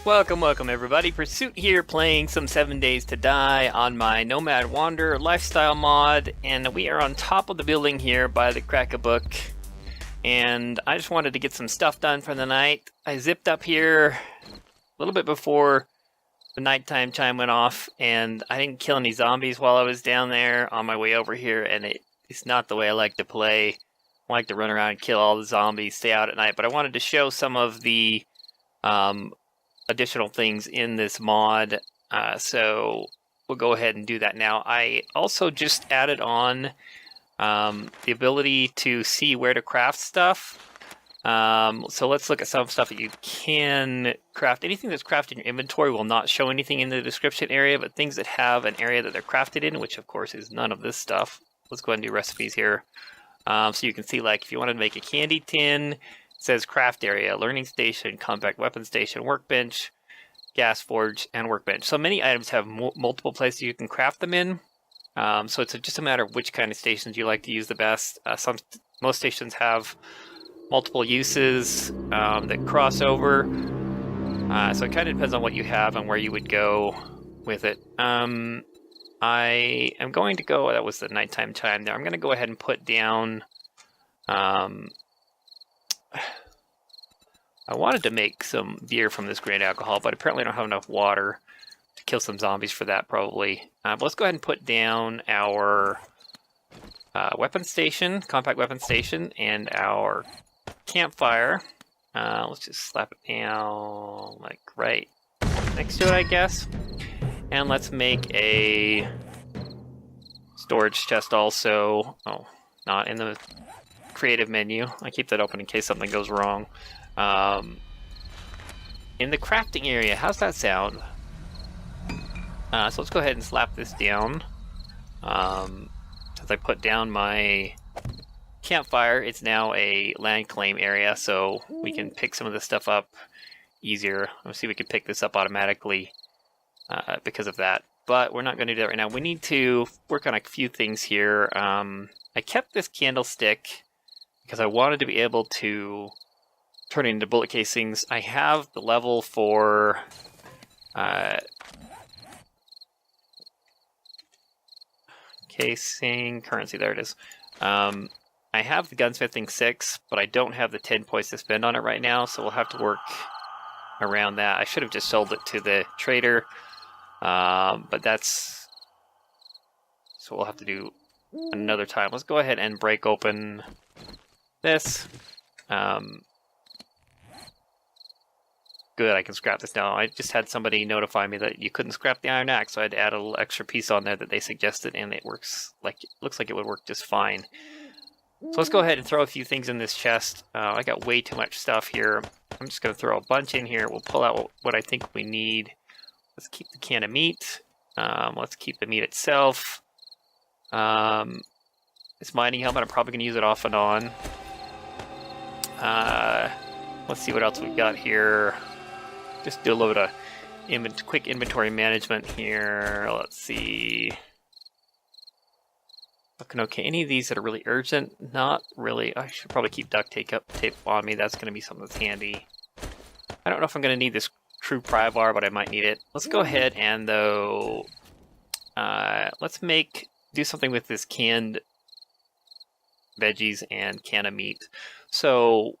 Welcome everybody. Pursuit here playing some 7 Days to Die on my Nomad Wanderer lifestyle mod, and we are on top of the building here by the Crack-a-Book, and I just wanted to get some stuff done for the night. I zipped up here a little bit before the nighttime chime went off, and I didn't kill any zombies while I was down there on my way over here, and it's not the way I like to play. I like to run around and kill all the zombies, stay out at night, but I wanted to show some of the additional things in this mod, so we'll go ahead and do that now. I also just added on the ability to see where to craft stuff. So let's look at some stuff that you can craft. Anything that's crafted in your inventory will not show anything in the description area, but things that have an area that they're crafted in, which of course is none of this stuff. Let's go ahead and do recipes here. So you can see, like, if you wanted to make a candy tin, it says craft area, learning station, compact weapon station, workbench, gas forge, and workbench. So many items have multiple places you can craft them in. So it's just a matter of which kind of stations you like to use the best. Most stations have multiple uses that cross over. So it kind of depends on what you have and where you would go with it. I am going to go, that was the nighttime chime there. I'm going to go ahead and put down, I wanted to make some beer from this grain alcohol, but apparently I don't have enough water to kill some zombies for that probably. But let's go ahead and put down our weapon station, compact weapon station, and our campfire. Let's just slap it down, like right next to it, I guess. And let's make a storage chest also. Oh, not in the creative menu. I keep that open in case something goes wrong. In the crafting area, how's that sound? So let's go ahead and slap this down. Since I put down my campfire, it's now a land claim area, so we can pick some of this stuff up easier. Let's see if we can pick this up automatically because of that. But we're not going to do that right now. We need to work on a few things here. I kept this candlestick because I wanted to be able to turn it into bullet casings. I have the level for casing currency. There it is. I have the gunsmithing 6, but I don't have the 10 points to spend on it right now, so we'll have to work around that. I should have just sold it to the trader, but that's so we'll have to do another time. Let's go ahead and break open this. Good, I can scrap this now. I just had somebody notify me that you couldn't scrap the iron axe, so I had to add a little extra piece on there that they suggested, and it looks like it would work just fine. So let's go ahead and throw a few things in this chest. I got way too much stuff here. I'm just going to throw a bunch in here. We'll pull out what I think we need. Let's keep the can of meat. Let's keep the meat itself. This mining helmet, I'm probably going to use it off and on. Let's see what else we've got here. Just do a little bit of quick inventory management here. Let's see. Looking okay. Any of these that are really urgent? Not really. I should probably keep duct tape on me. That's going to be something that's handy. I don't know if I'm going to need this true pry bar, but I might need it. Let's go ahead and though, let's do something with this canned veggies and can of meat. So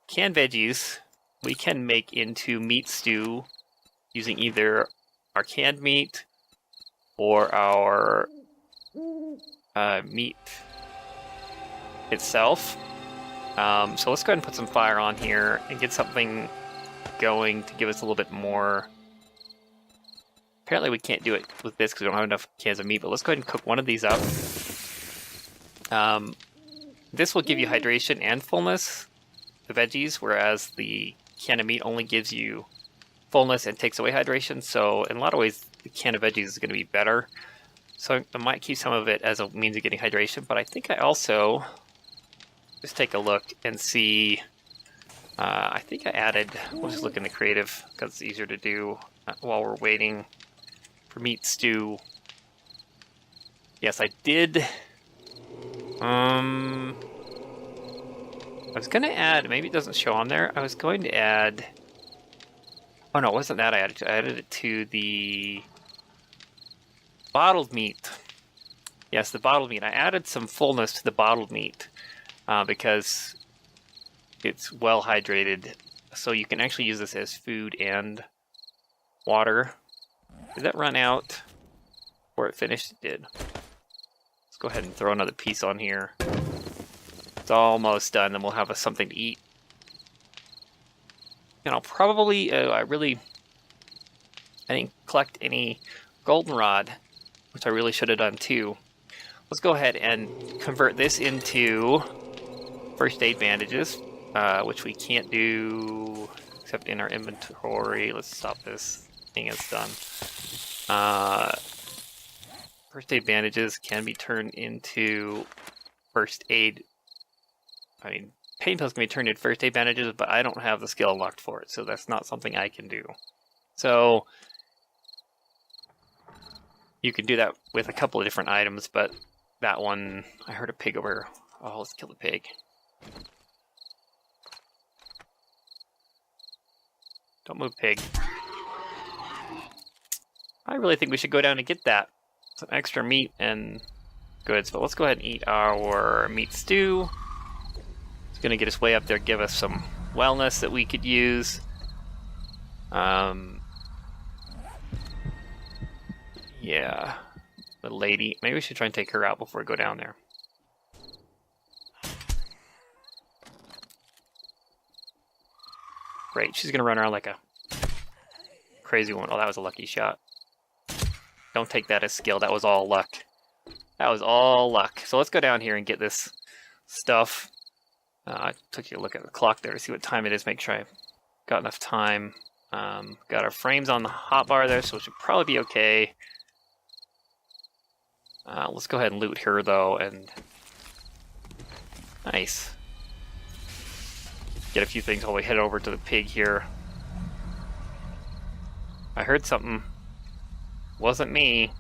canned veggies we can make into meat stew using either our canned meat or our meat itself. So let's go ahead and put some fire on here and get something going to give us a little bit more. Apparently we can't do it with this because we don't have enough cans of meat, but let's go ahead and cook one of these up. This will give you hydration and fullness, the veggies, whereas the can of meat only gives you fullness and takes away hydration. So in a lot of ways, the can of veggies is going to be better. So I might keep some of it as a means of getting hydration, but I think I also just take a look and see. I think I added, we'll just look in the creative because it's easier to do while we're waiting for meat stew. Yes, I did. I was going to add, maybe it doesn't show on there, I was going to add Oh no, it wasn't that I added to. I added it to the bottled meat. Yes, the bottled meat. I added some fullness to the bottled meat because it's well hydrated. So you can actually use this as food and water. Did that run out before it finished? It did. Let's go ahead and throw another piece on here. It's almost done, then we'll have something to eat. And I'll probably, I didn't collect any goldenrod, which I really should have done too. Let's go ahead and convert this into first aid bandages, which we can't do except in our inventory. Let's stop this. Thing is done. First aid bandages can be turned into first aid. I mean, pain pills can be turned into first aid bandages, but I don't have the skill unlocked for it, so that's not something I can do. So you can do that with a couple of different items, but that one, I heard a pig over. Oh, let's kill the pig. Don't move, pig. I really think we should go down and get that. Some extra meat and goods, but let's go ahead and eat our meat stew. It's going to get us way up there, give us some wellness that we could use. Yeah. The lady. Maybe we should try and take her out before we go down there. Great. She's going to run around like a crazy one. Oh, that was a lucky shot. Don't take that as skill. That was all luck. That was all luck. So let's go down here and get this stuff. I took a look at the clock there to see what time it is. Make sure I've got enough time. Got our frames on the hotbar there, so it should probably be okay. Let's go ahead and loot her, though, and... Nice. Get a few things while we head over to the pig here. I heard something. Wasn't me.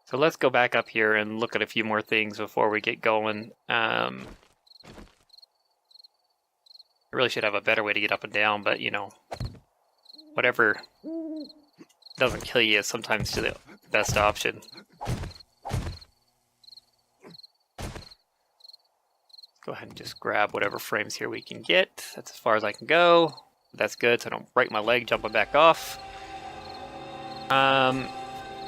So let's go back up here and look at a few more things before we get going. I really should have a better way to get up and down, but you know, whatever doesn't kill you is sometimes the best option. Go ahead and just grab whatever frames here we can get. That's as far as I can go. That's good, so I don't break my leg jumping back off.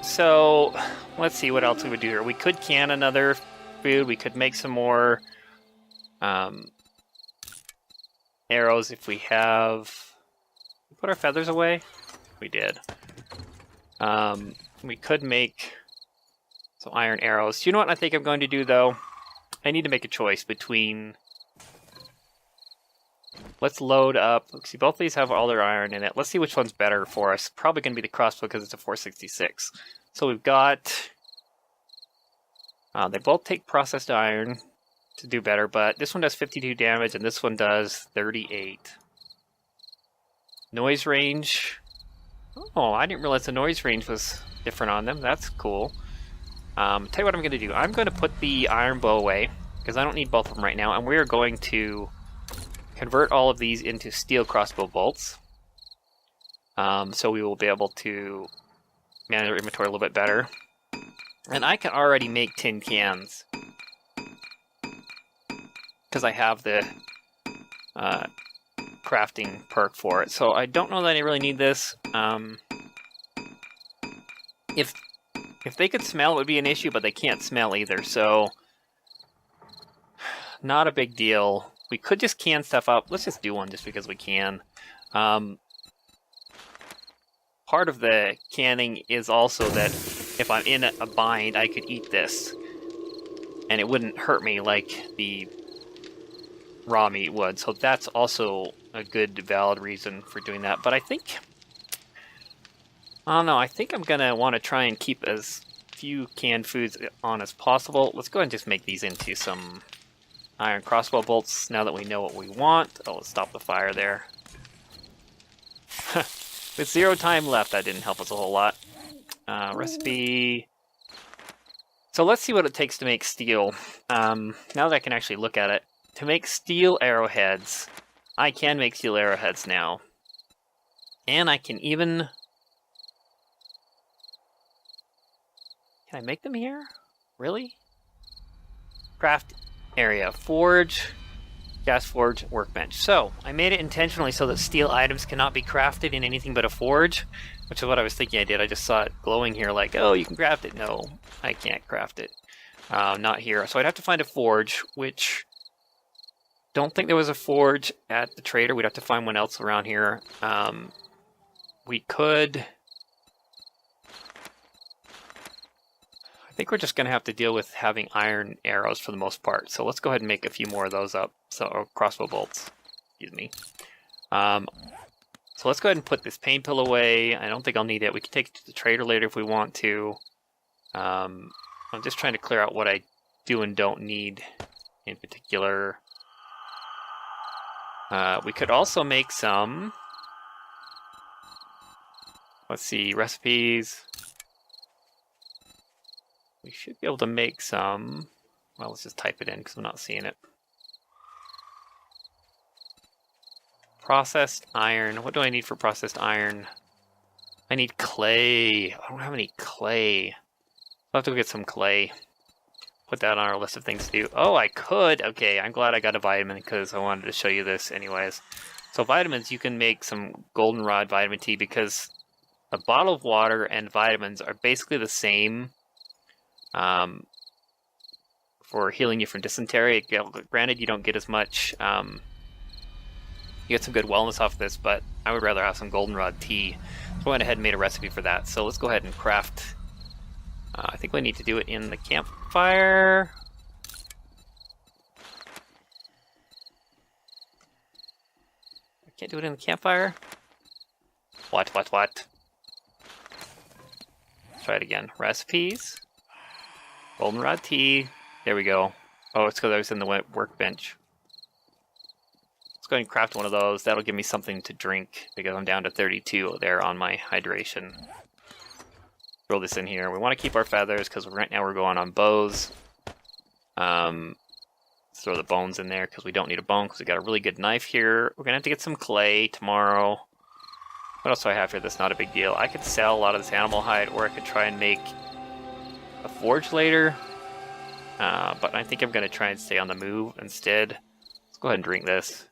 So let's see what else we would do here. We could can another food. We could make some more arrows if we have. We put our feathers away. We did. We could make some iron arrows. You know what I think I'm going to do though? I need to make a choice between... Let's load up. See, both of these have all their iron in it. Let's see which one's better for us. Probably going to be the crossbow because it's a 466. So we've got... they both take processed iron to do better, but this one does 52 damage and this one does 38. Noise range. Oh, I didn't realize the noise range was different on them. That's cool. Tell you what I'm going to do. I'm going to put the iron bow away because I don't need both of them right now, and we are going to convert all of these into steel crossbow bolts. So we will be able to manage our inventory a little bit better. And I can already make tin cans because I have the crafting perk for it. So I don't know that I really need this. If they could smell, it would be an issue, but they can't smell either, so not a big deal. We could just can stuff up. Let's just do one just because we can. Part of the canning is also that if I'm in a bind, I could eat this, and it wouldn't hurt me like the raw meat would, so that's also a good, valid reason for doing that. But I think... I don't know, I think I'm going to want to try and keep as few canned foods on as possible. Let's go ahead and just make these into some iron crossbow bolts now that we know what we want. Oh, let's stop the fire there. With 0 time left, that didn't help us a whole lot. Recipe... So let's see what it takes to make steel. Now that I can actually look at it, to make steel arrowheads, I can make steel arrowheads now. And I can even... Can I make them here? Really? Craft area. Forge, gas forge, workbench. So, I made it intentionally so that steel items cannot be crafted in anything but a forge, which is what I was thinking I did. I just saw it glowing here like, oh, you can craft it. No, I can't craft it. Not here. So I'd have to find a forge, which... Don't think there was a forge at the trader. We'd have to find one else around here. We could... I think we're just going to have to deal with having iron arrows for the most part. So let's go ahead and make a few more of those up. So, or crossbow bolts. Excuse me. So let's go ahead and put this pain pill away. I don't think I'll need it. We can take it to the trader later if we want to. I'm just trying to clear out what I do and don't need in particular. We could also make some... Let's see, recipes. We should be able to make some... Well, let's just type it in because I'm not seeing it. Processed iron. What do I need for processed iron? I need clay. I don't have any clay. I'll have to go get some clay. Put that on our list of things to do. Oh, I could. Okay, I'm glad I got a vitamin because I wanted to show you this anyways. So vitamins, you can make some goldenrod vitamin tea because a bottle of water and vitamins are basically the same for healing you from dysentery. Granted, you don't get as much, you get some good wellness off of this, but I would rather have some goldenrod tea. So I went ahead and made a recipe for that. So let's go ahead and craft. I think we need to do it in the campfire. I can't do it in the campfire? What? Try it again. Recipes. Goldenrod tea. There we go. Oh, it's because I was in the workbench. Let's go ahead and craft one of those. That'll give me something to drink because I'm down to 32 there on my hydration. Throw this in here. We want to keep our feathers because right now we're going on bows. Let's throw the bones in there because we don't need a bone because we got a really good knife here. We're going to have to get some clay tomorrow. What else do I have here that's not a big deal? I could sell a lot of this animal hide or I could try and make a forge later. But I think I'm going to try and stay on the move instead. Let's go ahead and drink this.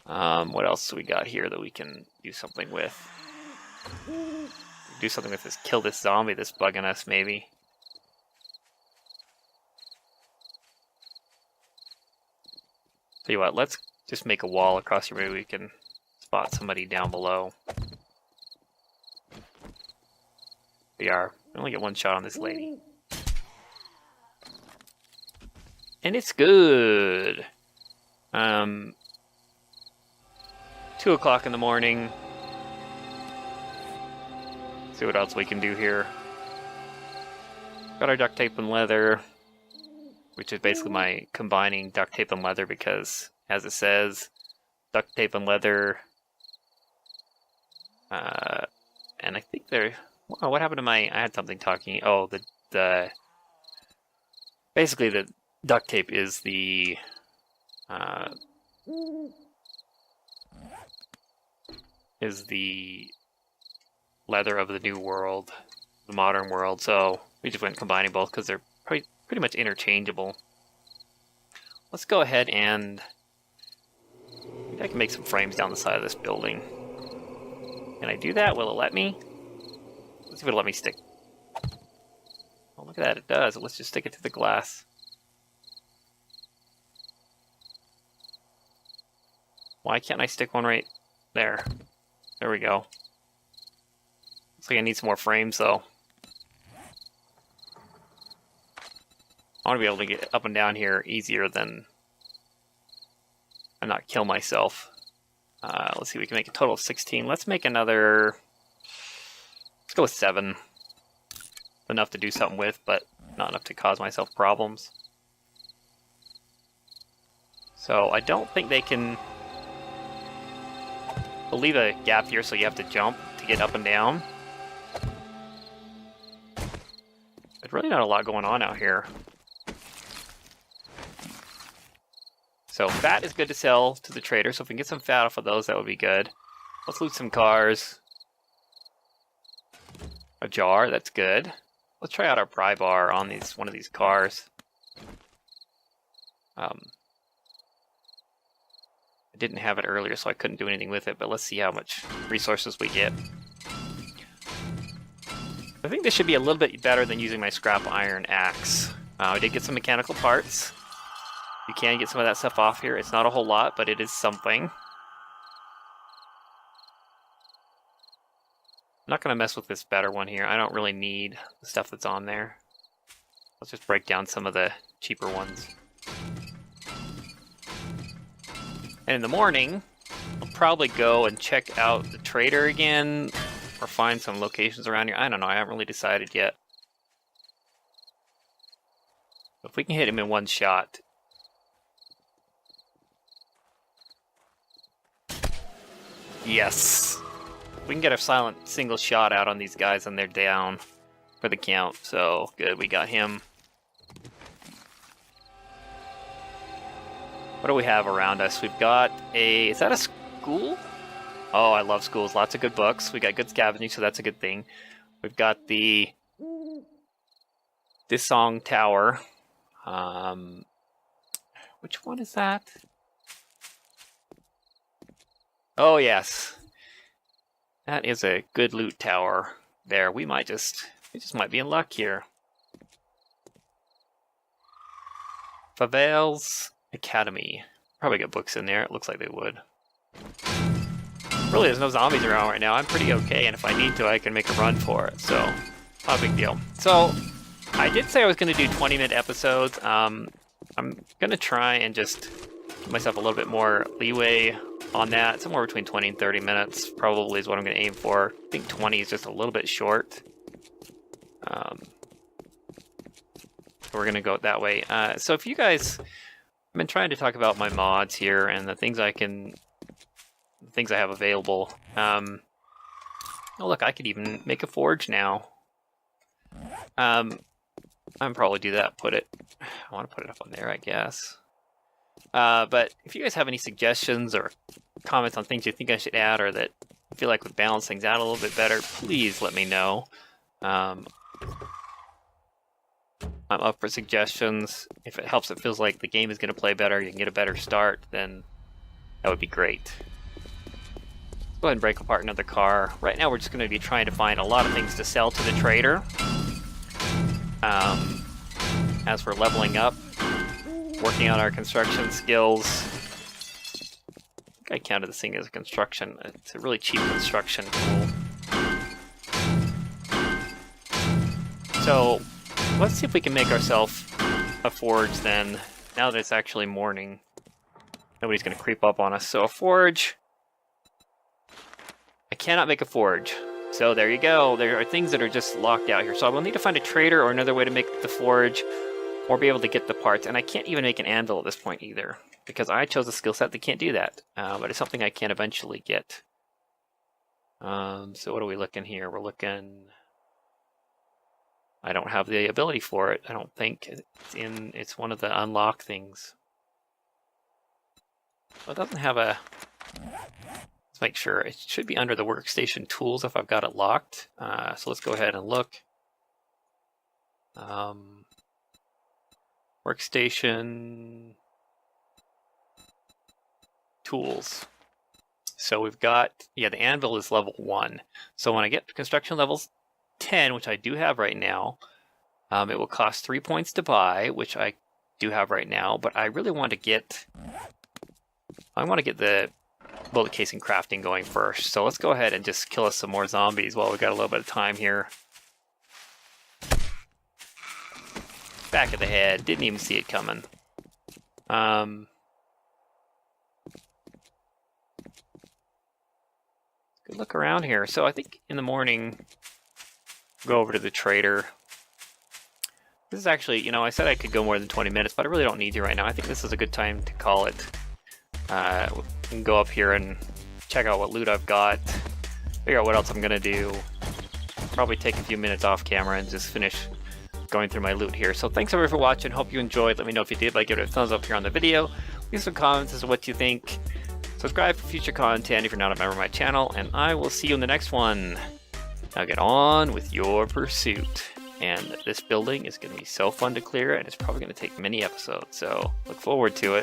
What else do we got here that we can do something with? Do something with this. Kill this zombie that's bugging us, maybe. Tell you what, let's just make a wall across here. Maybe we can spot somebody down below. We only get one shot on this lady. And it's good. 2 o'clock in the morning. See what else we can do here. Got our duct tape and leather, which is basically my combining duct tape and leather because, as it says, duct tape and leather. And I think oh, what happened to I had something talking. Oh, basically the duct tape is the leather of the new world, the modern world. So we just went combining both because they're pretty much interchangeable. Let's go ahead and I can make some frames down the side of this building. Can I do that? Will it let me? Let's see if it'll let me stick. Oh, look at that, it does. Let's just stick it to the glass. Why can't I stick one right there? There we go. Looks like I need some more frames, though. I want to be able to get up and down here easier than... and not kill myself. Let's see, we can make a total of 16. Let's make another... Let's go with 7. Enough to do something with, but not enough to cause myself problems. So I don't think they can... We'll leave a gap here so you have to jump to get up and down. really not a lot going on out here. So fat is good to sell to the trader, so if we can get some fat off of those, that would be good. Let's loot some cars. A jar, that's good. Let's try out our pry bar on one of these cars. I didn't have it earlier, so I couldn't do anything with it, but let's see how much resources we get. I think this should be a little bit better than using my scrap iron axe. I did get some mechanical parts. You can get some of that stuff off here. It's not a whole lot, but it is something. I'm not going to mess with this better one here. I don't really need the stuff that's on there. Let's just break down some of the cheaper ones. And in the morning, I'll probably go and check out the trader again, or find some locations around here. I don't know, I haven't really decided yet. If we can hit him in one shot. Yes! We can get a silent single shot out on these guys and they're down for the count, so good, we got him. What do we have around us? We've got a... is that a school? Oh, I love schools. Lots of good books. We got good scavenging, so that's a good thing. We've got the Disong Tower. Which one is that? Oh, yes. That is a good loot tower there. We just might be in luck here. Favels Academy. Probably got books in there. It looks like they would. Really, there's no zombies around right now. I'm pretty okay, and if I need to, I can make a run for it. So, not a big deal. So, I did say I was going to do 20-minute episodes. I'm going to try and just give myself a little bit more leeway on that. Somewhere between 20 and 30 minutes probably is what I'm going to aim for. I think 20 is just a little bit short. We're going to go that way. So if you guys... I've been trying to talk about my mods here and the things I have available. Oh look, I could even make a forge now. I'm probably do that. I want to put it up on there, I guess. But if you guys have any suggestions or comments on things you think I should add or that you feel like would balance things out a little bit better, please let me know. I'm up for suggestions. If it helps, it feels like the game is going to play better, you can get a better start, then that would be great. Let's go ahead and break apart another car. Right now we're just going to be trying to find a lot of things to sell to the trader. As we're leveling up, working on our construction skills. I think I counted this thing as a construction. It's a really cheap construction tool. So let's see if we can make ourselves a forge then, now that it's actually morning. Nobody's going to creep up on us. So a forge. I cannot make a forge. So there you go. There are things that are just locked out here. So I will need to find a trader or another way to make the forge or be able to get the parts. And I can't even make an anvil at this point either because I chose a skill set that can't do that. But it's something I can eventually get. So what are we looking here? We're looking... I don't have the ability for it. I don't think it's one of the unlock things. Well, it doesn't have a... Let's make sure. It should be under the workstation tools if I've got it locked. So let's go ahead and look. Workstation tools. So we've got, yeah, the anvil is level 1. So when I get construction levels 10, which I do have right now, it will cost 3 points to buy, which I do have right now, but I really want to get... I want to get the bullet casing crafting going first. So let's go ahead and just kill us some more zombies while we've got a little bit of time here. Back of the head. Didn't even see it coming. Good look around here. So I think in the morning, go over to the trader. This is actually, you know, I said I could go more than 20 minutes, but I really don't need to right now. I think this is a good time to call it. We can go up here and check out what loot I've got, figure out what else I'm going to do. Probably take a few minutes off camera and just finish a going through my loot here. So thanks everyone for watching. Hope you enjoyed. Let me know if you did. Give it a thumbs up here on the video. Leave some comments as to what you think. Subscribe for future content if you're not a member of my channel, and I will see you in the next one. Now get on with your pursuit. And this building is going to be so fun to clear, and it's probably going to take many episodes, so look forward to it.